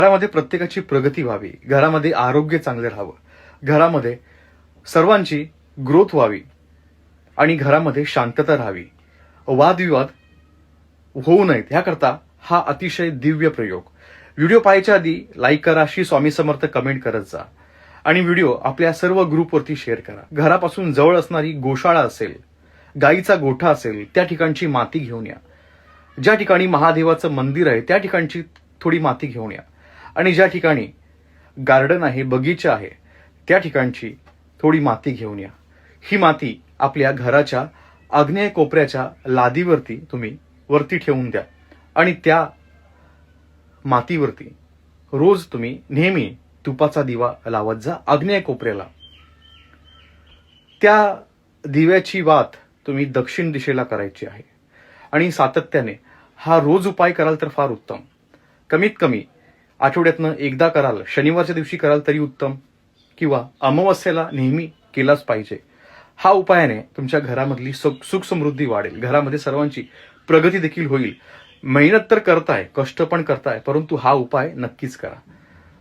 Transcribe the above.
घरामध्ये प्रत्येकाची प्रगती व्हावी, घरामध्ये आरोग्य चांगले राहावं, घरामध्ये सर्वांची ग्रोथ व्हावी आणि घरामध्ये शांतता राहावी, वादविवाद होऊ नयेत याकरता हा अतिशय दिव्य प्रयोग. व्हिडिओ पाहायच्या आधी लाईक करा, श्री स्वामी समर्थ कमेंट करत जा आणि व्हिडिओ आपल्या सर्व ग्रुपवरती शेअर करा. घरापासून जवळ असणारी गोशाळा असेल, गाईचा गोठा असेल, त्या ठिकाणची माती घेऊन या. ज्या ठिकाणी महादेवाचं मंदिर आहे त्या ठिकाणची थोडी माती घेऊन या आणि ज्या ठिकाणी गार्डन आहे, बगीचा आहे, त्या ठिकाणची थोडी माती घेऊन या. ही माती आपल्या घराच्या आग्नेय कोपऱ्याच्या लादीवरती तुम्ही वरती ठेवून द्या आणि त्या मातीवरती रोज तुम्ही नेहमी तुपाचा दिवा लावत जा आग्नेय कोपऱ्याला. त्या दिव्याची वात तुम्ही दक्षिण दिशेला करायची आहे आणि सातत्याने हा रोज उपाय कराल तर फार उत्तम. कमीत कमी आठवड्यातनं एकदा कराल, शनिवारच्या दिवशी कराल तरी उत्तम, किंवा अमावस्येला नेहमी केलाच पाहिजे. हा उपायाने तुमच्या घरामधली सुख समृद्धी वाढेल, घरामध्ये सर्वांची प्रगती देखील होईल. मेहनत तर करताय, कष्ट पण करताय, परंतु हा उपाय नक्कीच करा.